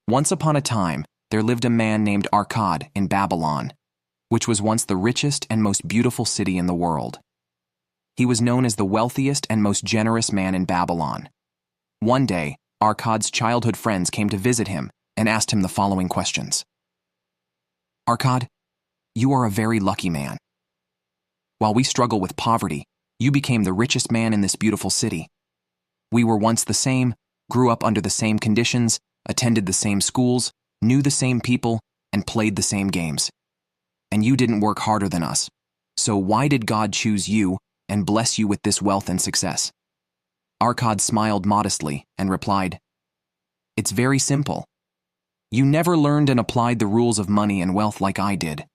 Once upon a time, there lived a man named Arcad in Babylon, which was once the richest and most beautiful city in the world. He was known as the wealthiest and most generous man in Babylon. One day, Arcad's childhood friends came to visit him and asked him the following questions. Arcad, you are a very lucky man. While we struggle with poverty, you became the richest man in this beautiful city. We were once the same, grew up under the same conditions, attended the same schools, knew the same people, and played the same games. And you didn't work harder than us. So why did God choose you and bless you with this wealth and success? Arcad smiled modestly and replied, It's very simple. You never learned and applied the rules of money and wealth like I did.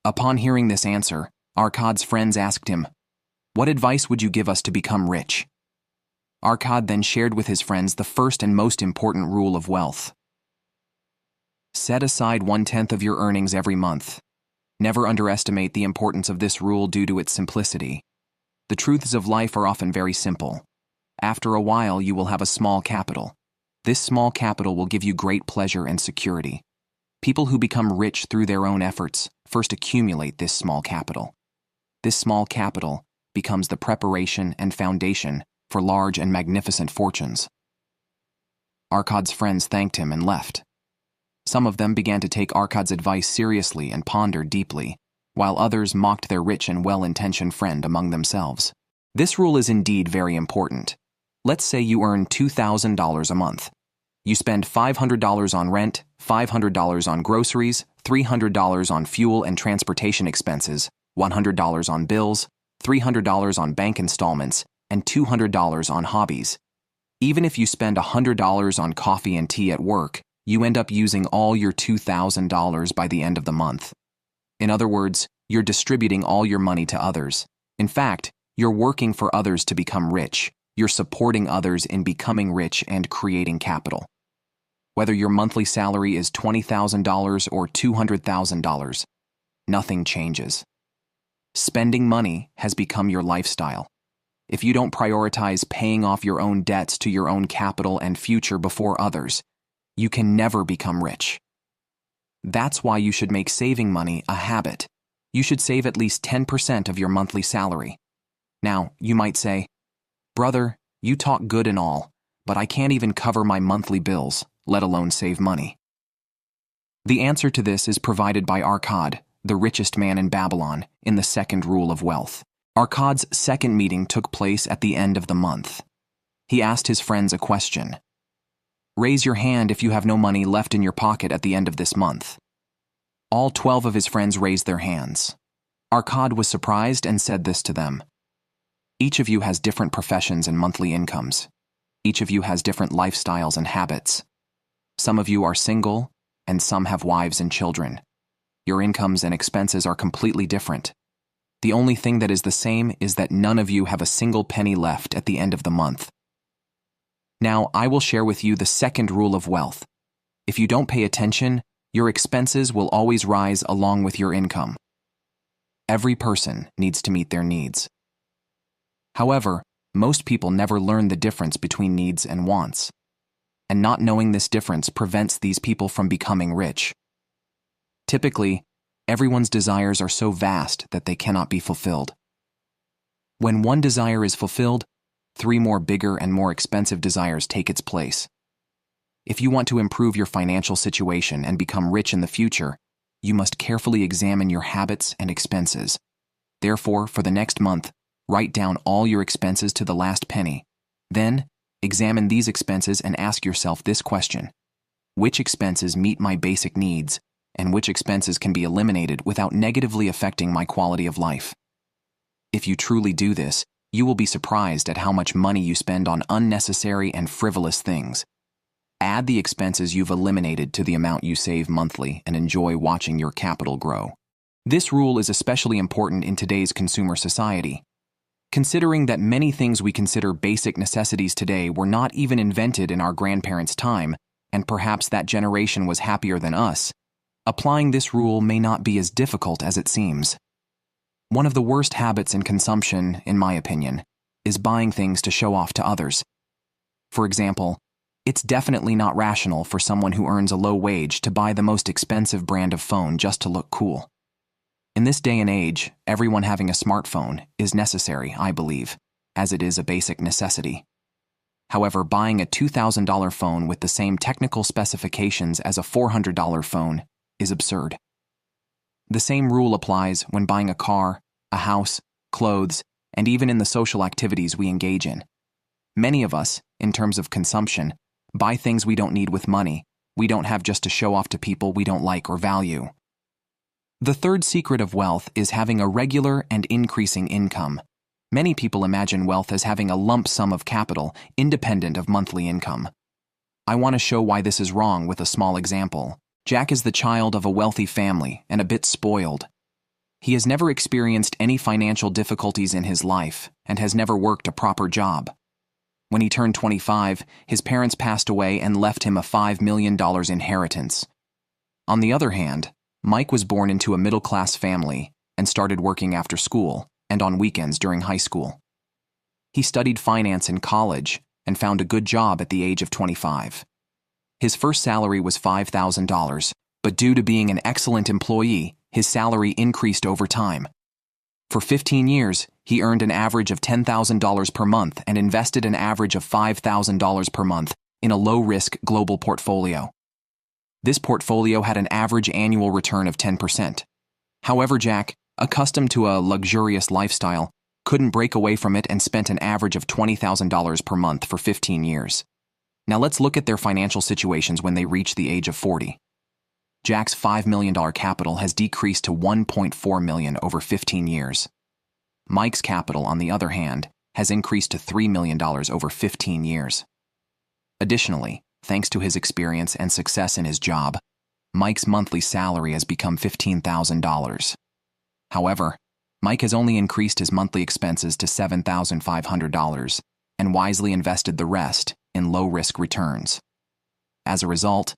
Upon hearing this answer, Arcad's friends asked him, What advice would you give us to become rich? Arcad then shared with his friends the first and most important rule of wealth. Set aside 1/10 of your earnings every month. Never underestimate the importance of this rule due to its simplicity. The truths of life are often very simple. After a while, you will have a small capital. This small capital will give you great pleasure and security. People who become rich through their own efforts first accumulate this small capital. This small capital becomes the preparation and foundation for large and magnificent fortunes. Arcad's friends thanked him and left. Some of them began to take Arcad's advice seriously and ponder deeply, while others mocked their rich and well-intentioned friend among themselves. This rule is indeed very important. Let's say you earn $2,000 a month. You spend $500 on rent, $500 on groceries, $300 on fuel and transportation expenses, $100 on bills, $300 on bank installments, and $200 on hobbies. Even if you spend $100 on coffee and tea at work, you end up using all your $2,000 by the end of the month. In other words, you're distributing all your money to others. In fact, you're working for others to become rich. You're supporting others in becoming rich and creating capital. Whether your monthly salary is $20,000 or $200,000, nothing changes. Spending money has become your lifestyle. If you don't prioritize paying off your own debts to your own capital and future before others, you can never become rich. That's why you should make saving money a habit. You should save at least 10% of your monthly salary. Now, you might say, Brother, you talk good and all, but I can't even cover my monthly bills, let alone save money. The answer to this is provided by Arcad, the richest man in Babylon, in the second rule of wealth. Arcad's second meeting took place at the end of the month. He asked his friends a question. Raise your hand if you have no money left in your pocket at the end of this month. All 12 of his friends raised their hands. Arcad was surprised and said this to them. Each of you has different professions and monthly incomes. Each of you has different lifestyles and habits. Some of you are single, and some have wives and children. Your incomes and expenses are completely different. The only thing that is the same is that none of you have a single penny left at the end of the month. Now, I will share with you the second rule of wealth. If you don't pay attention, your expenses will always rise along with your income. Every person needs to meet their needs. However, most people never learn the difference between needs and wants. And not knowing this difference prevents these people from becoming rich. Typically, everyone's desires are so vast that they cannot be fulfilled. When one desire is fulfilled, 3 more bigger and more expensive desires take its place. If you want to improve your financial situation and become rich in the future, you must carefully examine your habits and expenses. Therefore, for the next month, write down all your expenses to the last penny. Then, examine these expenses and ask yourself this question. Which expenses meet my basic needs, and which expenses can be eliminated without negatively affecting my quality of life? If you truly do this, you will be surprised at how much money you spend on unnecessary and frivolous things. Add the expenses you've eliminated to the amount you save monthly and enjoy watching your capital grow. This rule is especially important in today's consumer society. Considering that many things we consider basic necessities today were not even invented in our grandparents' time, and perhaps that generation was happier than us, applying this rule may not be as difficult as it seems. One of the worst habits in consumption, in my opinion, is buying things to show off to others. For example, It's definitely not rational for someone who earns a low wage to buy the most expensive brand of phone just to look cool. In this day and age, everyone having a smartphone is necessary, I believe, as it is a basic necessity. However, buying a $2,000 phone with the same technical specifications as a $400 phone is absurd. The same rule applies when buying a car, a house, clothes, and even in the social activities we engage in. Many of us, in terms of consumption, buy things we don't need with money we don't have just to show off to people we don't like or value. The third secret of wealth is having a regular and increasing income. Many people imagine wealth as having a lump sum of capital, independent of monthly income. I want to show why this is wrong with a small example. Jack is the child of a wealthy family and a bit spoiled. He has never experienced any financial difficulties in his life and has never worked a proper job. When he turned 25, his parents passed away and left him a $5 million inheritance. On the other hand, Mike was born into a middle-class family and started working after school and on weekends during high school. He studied finance in college and found a good job at the age of 25. His first salary was $5,000, but due to being an excellent employee, his salary increased over time. For 15 years, he earned an average of $10,000 per month and invested an average of $5,000 per month in a low-risk global portfolio. This portfolio had an average annual return of 10%. However, Jack, accustomed to a luxurious lifestyle, couldn't break away from it and spent an average of $20,000 per month for 15 years. Now let's look at their financial situations when they reach the age of 40. Jack's $5 million capital has decreased to $1.4 million over 15 years. Mike's capital, on the other hand, has increased to $3 million over 15 years. Additionally, thanks to his experience and success in his job, Mike's monthly salary has become $15,000. However, Mike has only increased his monthly expenses to $7,500 and wisely invested the rest in low-risk returns. As a result,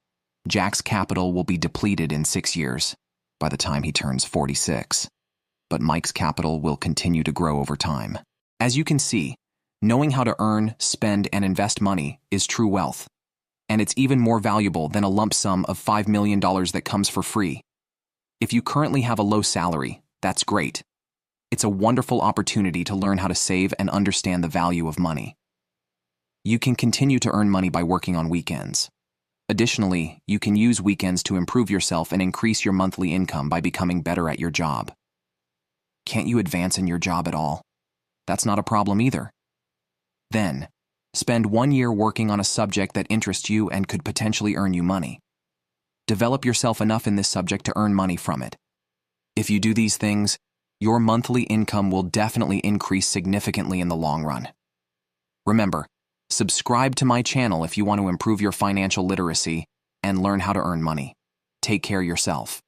Jack's capital will be depleted in 6 years, by the time he turns 46. But Mike's capital will continue to grow over time. As you can see, knowing how to earn, spend, and invest money is true wealth. And it's even more valuable than a lump sum of $5 million that comes for free. If you currently have a low salary, that's great. It's a wonderful opportunity to learn how to save and understand the value of money. You can continue to earn money by working on weekends. Additionally, you can use weekends to improve yourself and increase your monthly income by becoming better at your job. Can't you advance in your job at all? That's not a problem either. Then, spend 1 year working on a subject that interests you and could potentially earn you money. Develop yourself enough in this subject to earn money from it. If you do these things, your monthly income will definitely increase significantly in the long run. Remember, subscribe to my channel if you want to improve your financial literacy and learn how to earn money. Take care of yourself.